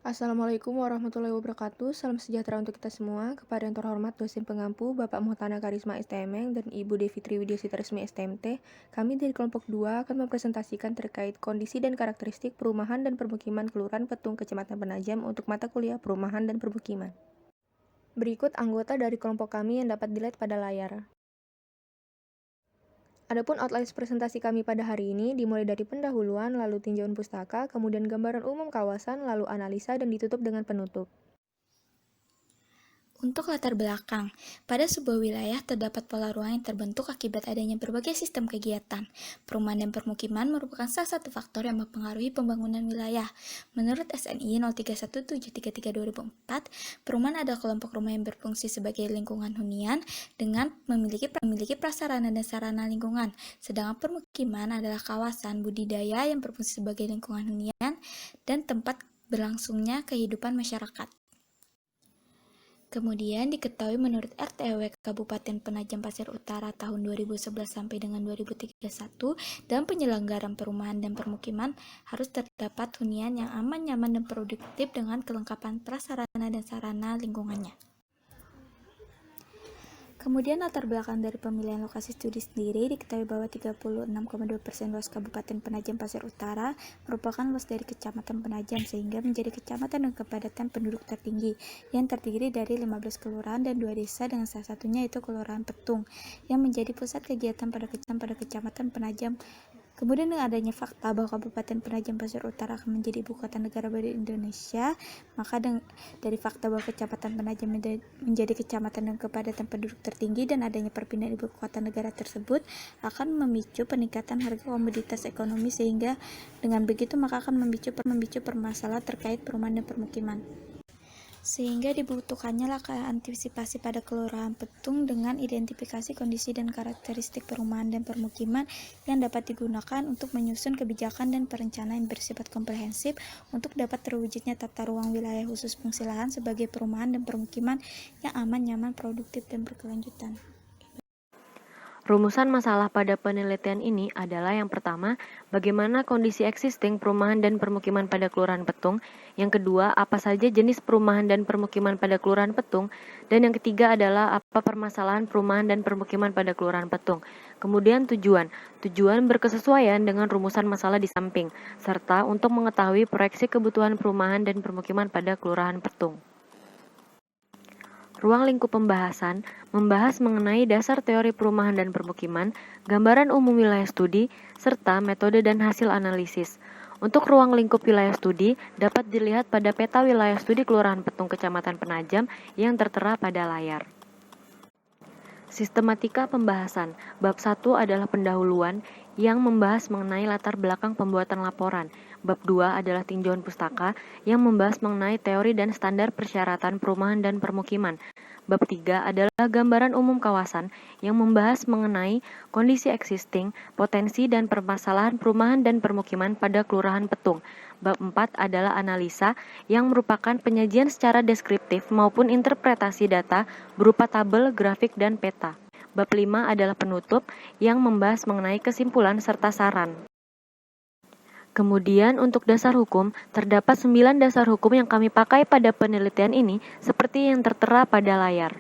Assalamualaikum warahmatullahi wabarakatuh. Salam sejahtera untuk kita semua. Kepada yang terhormat dosen pengampu Bapak Muhtana Karisma STMeng dan Ibu Devi Triwidyasita Resmi STMT, kami dari kelompok 2 akan mempresentasikan terkait kondisi dan karakteristik perumahan dan permukiman Kelurahan Petung, Kecamatan Penajam untuk mata kuliah Perumahan dan Permukiman. Berikut anggota dari kelompok kami yang dapat dilihat pada layar. Adapun outline presentasi kami pada hari ini dimulai dari pendahuluan, lalu tinjauan pustaka, kemudian gambaran umum kawasan, lalu analisa dan ditutup dengan penutup. Untuk latar belakang, pada sebuah wilayah terdapat pola ruang yang terbentuk akibat adanya berbagai sistem kegiatan. Perumahan dan permukiman merupakan salah satu faktor yang mempengaruhi pembangunan wilayah. Menurut SNI 031733/2004, perumahan adalah kelompok rumah yang berfungsi sebagai lingkungan hunian dengan memiliki prasarana dan sarana lingkungan. Sedangkan permukiman adalah kawasan budidaya yang berfungsi sebagai lingkungan hunian dan tempat berlangsungnya kehidupan masyarakat. Kemudian diketahui menurut RT/RW Kabupaten Penajam Pasir Utara tahun 2011 sampai dengan 2031, dalam penyelenggaraan perumahan dan permukiman harus terdapat hunian yang aman, nyaman, dan produktif dengan kelengkapan prasarana dan sarana lingkungannya. Kemudian latar belakang dari pemilihan lokasi studi sendiri diketahui bahwa 36,2% luas Kabupaten Penajam Pasir Utara merupakan luas dari Kecamatan Penajam sehingga menjadi kecamatan dengan kepadatan penduduk tertinggi yang terdiri dari 15 kelurahan dan 2 desa dengan salah satunya yaitu Kelurahan Petung yang menjadi pusat kegiatan pada Kecamatan Penajam. Kemudian dengan adanya fakta bahwa Kabupaten Penajam Pasir Utara akan menjadi ibu kota negara baru Indonesia, maka dari fakta bahwa Kecamatan Penajam menjadi kecamatan dengan kepadatan penduduk tertinggi dan adanya perpindahan ibu kota negara tersebut akan memicu peningkatan harga komoditas ekonomi sehingga dengan begitu maka akan memicu permasalahan terkait perumahan dan permukiman. Sehingga dibutuhkannya langkah antisipasi pada Kelurahan Petung dengan identifikasi kondisi dan karakteristik perumahan dan permukiman yang dapat digunakan untuk menyusun kebijakan dan perencanaan yang bersifat komprehensif untuk dapat terwujudnya tata ruang wilayah khusus fungsi lahan sebagai perumahan dan permukiman yang aman, nyaman, produktif, dan berkelanjutan. Rumusan masalah pada penelitian ini adalah yang pertama, bagaimana kondisi existing perumahan dan permukiman pada Kelurahan Petung. Yang kedua, apa saja jenis perumahan dan permukiman pada Kelurahan Petung. Dan yang ketiga adalah apa permasalahan perumahan dan permukiman pada Kelurahan Petung. Kemudian tujuan berkesesuaian dengan rumusan masalah di samping, serta untuk mengetahui proyeksi kebutuhan perumahan dan permukiman pada Kelurahan Petung. Ruang lingkup pembahasan membahas mengenai dasar teori perumahan dan permukiman, gambaran umum wilayah studi, serta metode dan hasil analisis. Untuk ruang lingkup wilayah studi dapat dilihat pada peta wilayah studi Kelurahan Petung Kecamatan Penajam yang tertera pada layar. Sistematika pembahasan. Bab 1 adalah pendahuluan yang membahas mengenai latar belakang pembuatan laporan. Bab 2 adalah tinjauan pustaka yang membahas mengenai teori dan standar persyaratan perumahan dan permukiman. Bab 3 adalah gambaran umum kawasan yang membahas mengenai kondisi existing, potensi dan permasalahan perumahan dan permukiman pada Kelurahan Petung. Bab 4 adalah analisa yang merupakan penyajian secara deskriptif maupun interpretasi data berupa tabel, grafik, dan peta. Bab 5 adalah penutup yang membahas mengenai kesimpulan serta saran. Kemudian untuk dasar hukum, terdapat 9 dasar hukum yang kami pakai pada penelitian ini seperti yang tertera pada layar.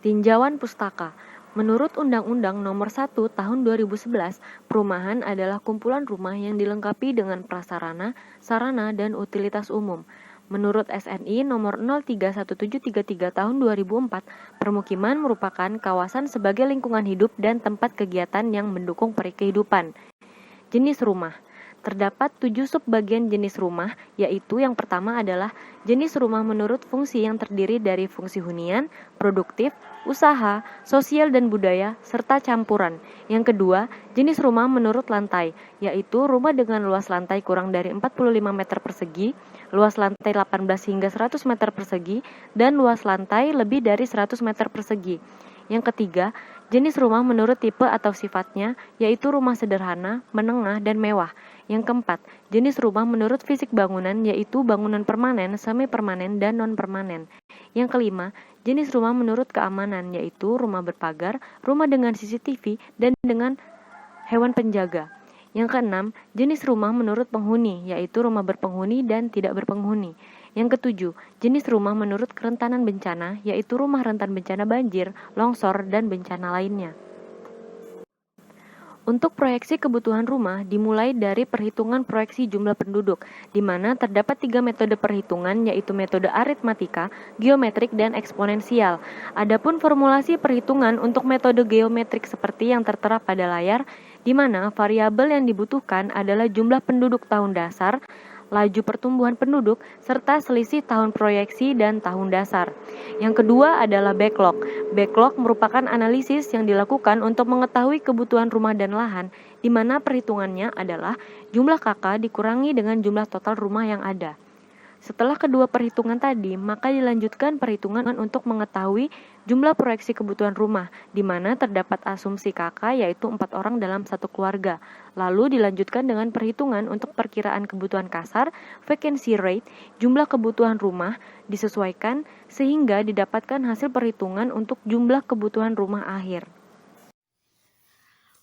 Tinjauan pustaka. Menurut Undang-Undang Nomor 1 Tahun 2011, perumahan adalah kumpulan rumah yang dilengkapi dengan prasarana, sarana, dan utilitas umum. Menurut SNI Nomor 031733 Tahun 2004, permukiman merupakan kawasan sebagai lingkungan hidup dan tempat kegiatan yang mendukung kehidupan. Jenis rumah. Terdapat 7 subbagian jenis rumah, yaitu yang pertama adalah jenis rumah menurut fungsi yang terdiri dari fungsi hunian, produktif, usaha, sosial dan budaya, serta campuran. Yang kedua, jenis rumah menurut lantai, yaitu rumah dengan luas lantai kurang dari 45 meter persegi, luas lantai 18 hingga 100 meter persegi, dan luas lantai lebih dari 100 meter persegi. Yang ketiga, jenis rumah menurut tipe atau sifatnya, yaitu rumah sederhana, menengah, dan mewah. Yang keempat, jenis rumah menurut fisik bangunan, yaitu bangunan permanen, semi-permanen, dan non-permanen. Yang kelima, jenis rumah menurut keamanan, yaitu rumah berpagar, rumah dengan CCTV, dan dengan hewan penjaga. Yang keenam, jenis rumah menurut penghuni, yaitu rumah berpenghuni dan tidak berpenghuni. Yang ketujuh, jenis rumah menurut kerentanan bencana, yaitu rumah rentan bencana banjir, longsor, dan bencana lainnya. Untuk proyeksi kebutuhan rumah dimulai dari perhitungan proyeksi jumlah penduduk, di mana terdapat 3 metode perhitungan, yaitu metode aritmatika, geometrik, dan eksponensial. Adapun formulasi perhitungan untuk metode geometrik seperti yang tertera pada layar, di mana variabel yang dibutuhkan adalah jumlah penduduk tahun dasar, laju pertumbuhan penduduk, serta selisih tahun proyeksi dan tahun dasar. Yang kedua adalah backlog. Backlog merupakan analisis yang dilakukan untuk mengetahui kebutuhan rumah dan lahan, di mana perhitungannya adalah jumlah KK dikurangi dengan jumlah total rumah yang ada. Setelah kedua perhitungan tadi, maka dilanjutkan perhitungan untuk mengetahui jumlah proyeksi kebutuhan rumah, di mana terdapat asumsi KK yaitu 4 orang dalam satu keluarga. Lalu dilanjutkan dengan perhitungan untuk perkiraan kebutuhan kasar, vacancy rate, jumlah kebutuhan rumah, disesuaikan sehingga didapatkan hasil perhitungan untuk jumlah kebutuhan rumah akhir.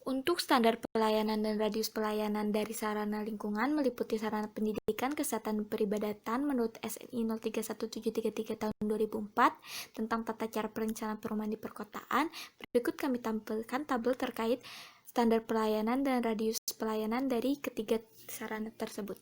Untuk standar pelayanan dan radius pelayanan dari sarana lingkungan meliputi sarana pendidikan, kesehatan, dan peribadatan menurut SNI 031733 tahun 2004 tentang tata cara perencanaan perumahan di perkotaan. Berikut kami tampilkan tabel terkait standar pelayanan dan radius pelayanan dari ketiga sarana tersebut.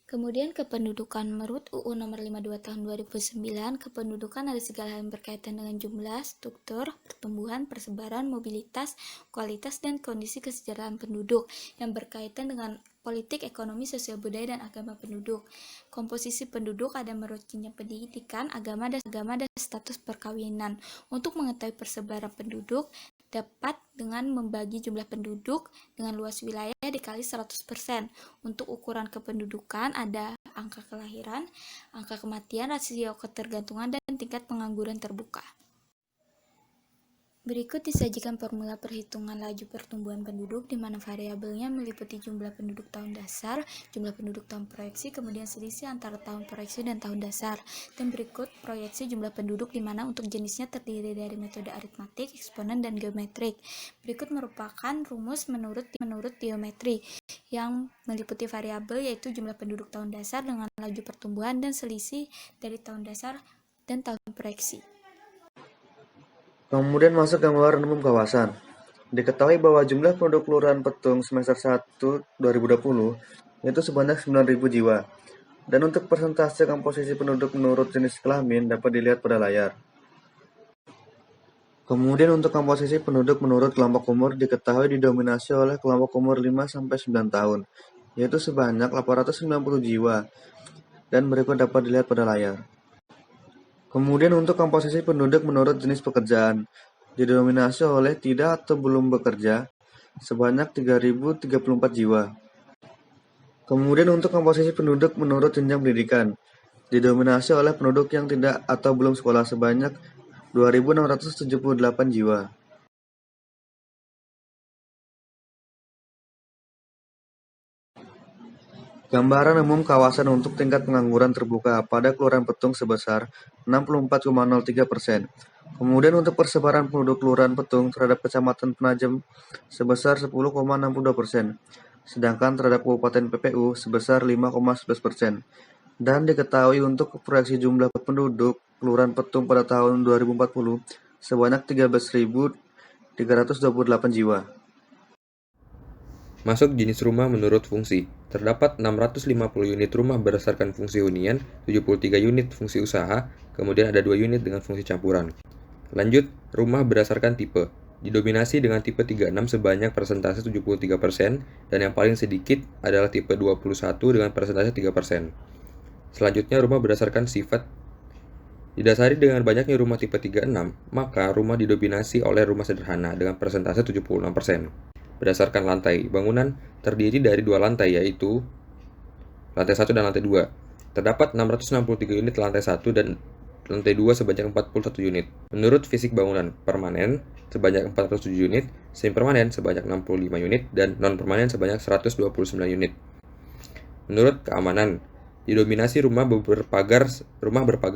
Kemudian kependudukan menurut UU Nomor 52 Tahun 2009, kependudukan ada segala hal yang berkaitan dengan jumlah, struktur, pertumbuhan, persebaran, mobilitas, kualitas, dan kondisi kesejahteraan penduduk yang berkaitan dengan politik, ekonomi, sosial budaya, dan agama penduduk. Komposisi penduduk ada menurut jenjang pendidikan, agama, dan status perkawinan. Untuk mengetahui persebaran penduduk, dapat dengan membagi jumlah penduduk dengan luas wilayah dikali 100%. Untuk ukuran kependudukan ada angka kelahiran, angka kematian, rasio ketergantungan, dan tingkat pengangguran terbuka. Berikut disajikan formula perhitungan laju pertumbuhan penduduk di mana variabelnya meliputi jumlah penduduk tahun dasar, jumlah penduduk tahun proyeksi, kemudian selisih antara tahun proyeksi dan tahun dasar. Dan berikut proyeksi jumlah penduduk di mana untuk jenisnya terdiri dari metode aritmatik, eksponen, dan geometrik. Berikut merupakan rumus menurut geometri yang meliputi variabel yaitu jumlah penduduk tahun dasar dengan laju pertumbuhan dan selisih dari tahun dasar dan tahun proyeksi. Kemudian masuk gambaran umum kawasan. Diketahui bahwa jumlah penduduk Kelurahan Petung semester 1 2020 yaitu sebanyak 9.000 jiwa. Dan untuk persentase komposisi penduduk menurut jenis kelamin dapat dilihat pada layar. Kemudian untuk komposisi penduduk menurut kelompok umur diketahui didominasi oleh kelompok umur 5-9 tahun, yaitu sebanyak 890 jiwa. Dan berikut dapat dilihat pada layar. Kemudian untuk komposisi penduduk menurut jenis pekerjaan, didominasi oleh tidak atau belum bekerja, sebanyak 3.034 jiwa. Kemudian untuk komposisi penduduk menurut jenjang pendidikan, didominasi oleh penduduk yang tidak atau belum sekolah sebanyak 2.678 jiwa. Gambaran umum kawasan untuk tingkat pengangguran terbuka pada Kelurahan Petung sebesar 64,03%. Kemudian untuk persebaran penduduk Kelurahan Petung terhadap Kecamatan Penajam sebesar 10,62%. Sedangkan terhadap Kabupaten PPU sebesar 5,11%. Dan diketahui untuk proyeksi jumlah penduduk Kelurahan Petung pada tahun 2040 sebanyak 13.328 jiwa. Masuk jenis rumah menurut fungsi. Terdapat 650 unit rumah berdasarkan fungsi hunian, 73 unit fungsi usaha, kemudian ada 2 unit dengan fungsi campuran. Lanjut, rumah berdasarkan tipe. Didominasi dengan tipe 36 sebanyak persentase 73%, dan yang paling sedikit adalah tipe 21 dengan persentase 3%. Selanjutnya, rumah berdasarkan sifat. Didasari dengan banyaknya rumah tipe 36, maka rumah didominasi oleh rumah sederhana dengan persentase 76%. Berdasarkan lantai, bangunan terdiri dari 2 lantai yaitu lantai 1 dan lantai 2. Terdapat 663 unit lantai 1 dan lantai 2 sebanyak 41 unit. Menurut fisik bangunan permanen, sebanyak 407 unit, semi-permanen sebanyak 65 unit, dan non-permanen sebanyak 129 unit. Menurut keamanan, didominasi rumah berpagar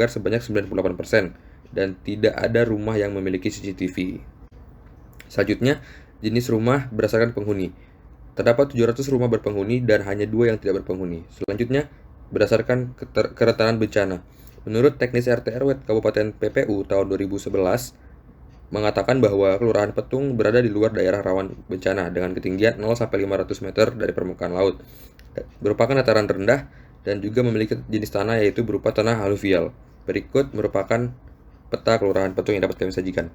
sebanyak 98%, dan tidak ada rumah yang memiliki CCTV. Selanjutnya, jenis rumah berdasarkan penghuni. Terdapat 700 rumah berpenghuni dan hanya 2 yang tidak berpenghuni. Selanjutnya, berdasarkan kerentanan bencana. Menurut teknis RT RW Kabupaten PPU tahun 2011, mengatakan bahwa Kelurahan Petung berada di luar daerah rawan bencana dengan ketinggian 0-500 meter dari permukaan laut. Merupakan dataran rendah dan juga memiliki jenis tanah yaitu berupa tanah aluvial. Berikut merupakan peta Kelurahan Petung yang dapat kami sajikan.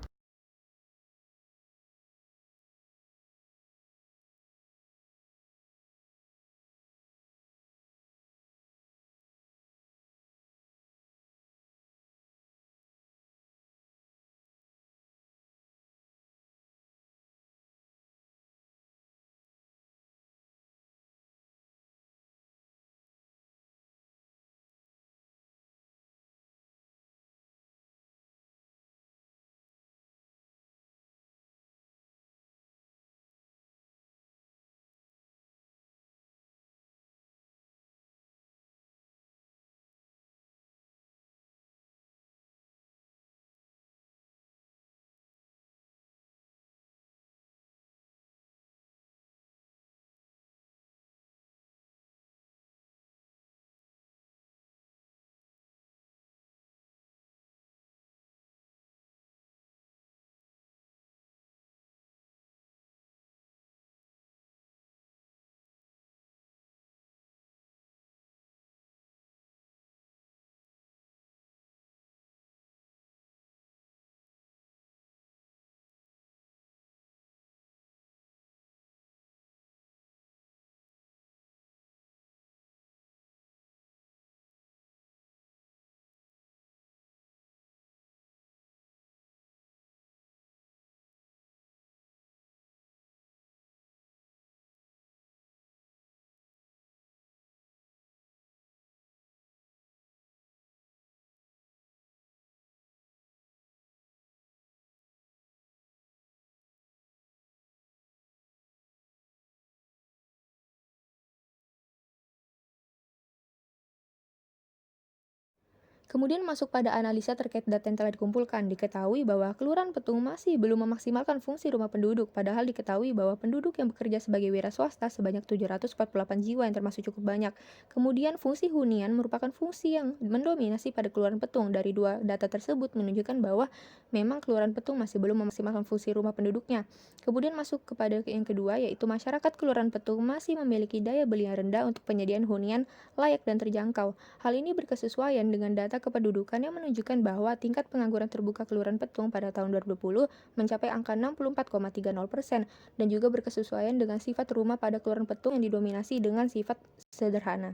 Kemudian masuk pada analisa terkait data yang telah dikumpulkan. Diketahui bahwa Kelurahan Petung masih belum memaksimalkan fungsi rumah penduduk, padahal diketahui bahwa penduduk yang bekerja sebagai wira swasta sebanyak 748 jiwa yang termasuk cukup banyak. Kemudian fungsi hunian merupakan fungsi yang mendominasi pada Kelurahan Petung. Dari dua data tersebut menunjukkan bahwa memang Kelurahan Petung masih belum memaksimalkan fungsi rumah penduduknya. Kemudian masuk kepada yang kedua, yaitu masyarakat Kelurahan Petung masih memiliki daya beli yang rendah untuk penyediaan hunian layak dan terjangkau. Hal ini berkesesuaian dengan data kependudukan yang menunjukkan bahwa tingkat pengangguran terbuka Kelurahan Petung pada tahun 2020 mencapai angka 64,30% dan juga berkesesuaian dengan sifat rumah pada Kelurahan Petung yang didominasi dengan sifat sederhana.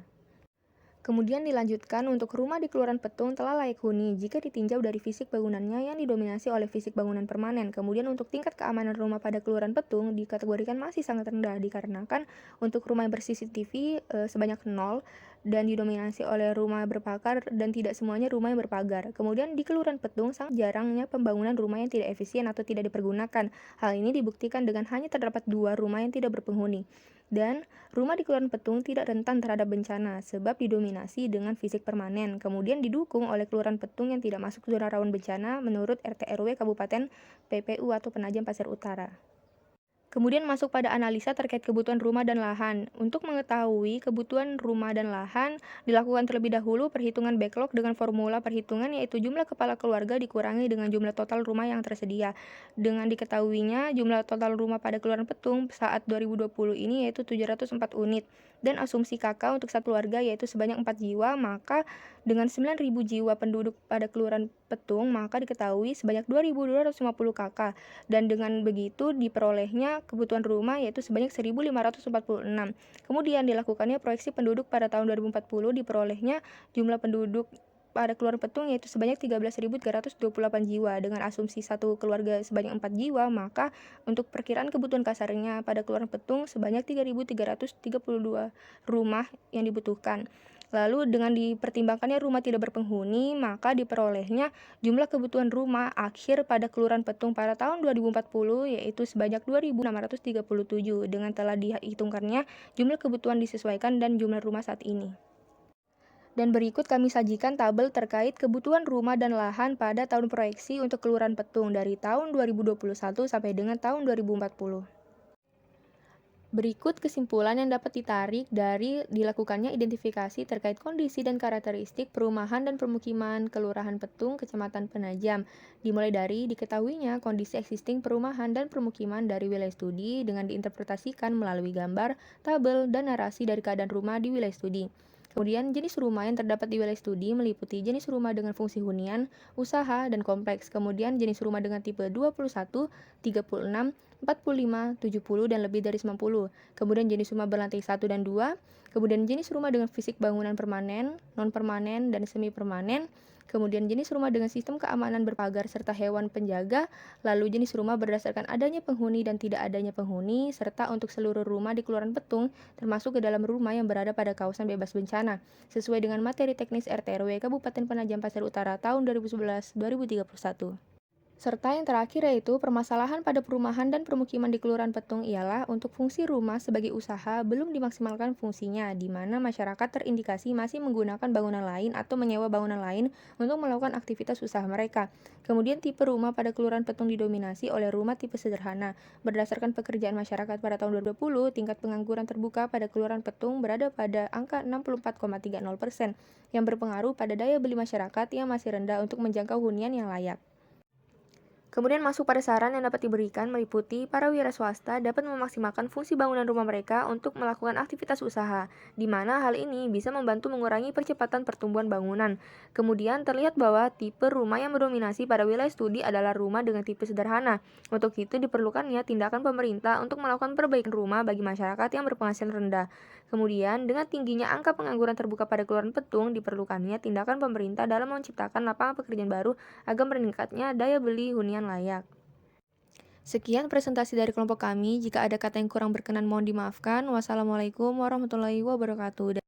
Kemudian dilanjutkan untuk rumah di Kelurahan Petung telah layak huni jika ditinjau dari fisik bangunannya yang didominasi oleh fisik bangunan permanen. Kemudian untuk tingkat keamanan rumah pada Kelurahan Petung dikategorikan masih sangat rendah dikarenakan untuk rumah yang ber-CCTV sebanyak 0 dan didominasi oleh rumah berpagar dan tidak semuanya rumah yang berpagar. Kemudian di Kelurahan Petung sangat jarangnya pembangunan rumah yang tidak efisien atau tidak dipergunakan. Hal ini dibuktikan dengan hanya terdapat 2 rumah yang tidak berpenghuni. Dan rumah di Kelurahan Petung tidak rentan terhadap bencana sebab didominasi dengan fisik permanen. Kemudian didukung oleh Kelurahan Petung yang tidak masuk zona rawan bencana menurut RT RW Kabupaten PPU atau Penajam Pasir Utara. Kemudian masuk pada analisa terkait kebutuhan rumah dan lahan. Untuk mengetahui kebutuhan rumah dan lahan, dilakukan terlebih dahulu perhitungan backlog dengan formula perhitungan yaitu jumlah kepala keluarga dikurangi dengan jumlah total rumah yang tersedia. Dengan diketahuinya jumlah total rumah pada Kelurahan Petung saat 2020 ini yaitu 704 unit dan asumsi KK untuk satu keluarga yaitu sebanyak 4 jiwa, maka dengan 9.000 jiwa penduduk pada Kelurahan Petung maka diketahui sebanyak 2.250 KK dan dengan begitu diperolehnya kebutuhan rumah yaitu sebanyak 1.546. Kemudian dilakukannya proyeksi penduduk pada tahun 2040 diperolehnya jumlah penduduk pada Kelurahan Petung yaitu sebanyak 13.328 jiwa dengan asumsi satu keluarga sebanyak 4 jiwa, maka untuk perkiraan kebutuhan kasarnya pada Kelurahan Petung sebanyak 3.332 rumah yang dibutuhkan. Lalu dengan dipertimbangkannya rumah tidak berpenghuni, maka diperolehnya jumlah kebutuhan rumah akhir pada Kelurahan Petung pada tahun 2040 yaitu sebanyak 2.637 dengan telah dihitungkannya jumlah kebutuhan disesuaikan dan jumlah rumah saat ini. Dan berikut kami sajikan tabel terkait kebutuhan rumah dan lahan pada tahun proyeksi untuk Kelurahan Petung dari tahun 2021 sampai dengan tahun 2040. Berikut kesimpulan yang dapat ditarik dari dilakukannya identifikasi terkait kondisi dan karakteristik perumahan dan permukiman Kelurahan Petung, Kecamatan Penajam. Dimulai dari diketahuinya kondisi existing perumahan dan permukiman dari wilayah studi dengan diinterpretasikan melalui gambar, tabel, dan narasi dari keadaan rumah di wilayah studi. Kemudian jenis rumah yang terdapat di wilayah studi meliputi jenis rumah dengan fungsi hunian, usaha, dan kompleks. Kemudian jenis rumah dengan tipe 21, 36, 45, 70, dan lebih dari 90. Kemudian jenis rumah berlantai 1 dan 2. Kemudian jenis rumah dengan fisik bangunan permanen, non-permanen, dan semi-permanen. Kemudian jenis rumah dengan sistem keamanan berpagar serta hewan penjaga. Lalu jenis rumah berdasarkan adanya penghuni dan tidak adanya penghuni, serta untuk seluruh rumah di Kelurahan Petung, termasuk ke dalam rumah yang berada pada kawasan bebas bencana, sesuai dengan materi teknis RT/RW Kabupaten Penajam Pasir Utara tahun 2011-2031. Serta yang terakhir yaitu permasalahan pada perumahan dan permukiman di Kelurahan Petung ialah untuk fungsi rumah sebagai usaha belum dimaksimalkan fungsinya, di mana masyarakat terindikasi masih menggunakan bangunan lain atau menyewa bangunan lain untuk melakukan aktivitas usaha mereka. Kemudian tipe rumah pada Kelurahan Petung didominasi oleh rumah tipe sederhana. Berdasarkan pekerjaan masyarakat pada tahun 2020, tingkat pengangguran terbuka pada Kelurahan Petung berada pada angka 64,30%, yang berpengaruh pada daya beli masyarakat yang masih rendah untuk menjangkau hunian yang layak. Kemudian masuk pada saran yang dapat diberikan meliputi para wira swasta dapat memaksimalkan fungsi bangunan rumah mereka untuk melakukan aktivitas usaha, di mana hal ini bisa membantu mengurangi percepatan pertumbuhan bangunan. Kemudian terlihat bahwa tipe rumah yang mendominasi pada wilayah studi adalah rumah dengan tipe sederhana. Untuk itu diperlukannya tindakan pemerintah untuk melakukan perbaikan rumah bagi masyarakat yang berpenghasilan rendah. Kemudian dengan tingginya angka pengangguran terbuka pada Kelurahan Petung, diperlukannya tindakan pemerintah dalam menciptakan lapangan pekerjaan baru agar meningkatnya daya beli hunian layak. Sekian presentasi dari kelompok kami. Jika ada kata yang kurang berkenan mohon dimaafkan. Wassalamualaikum warahmatullahi wabarakatuh.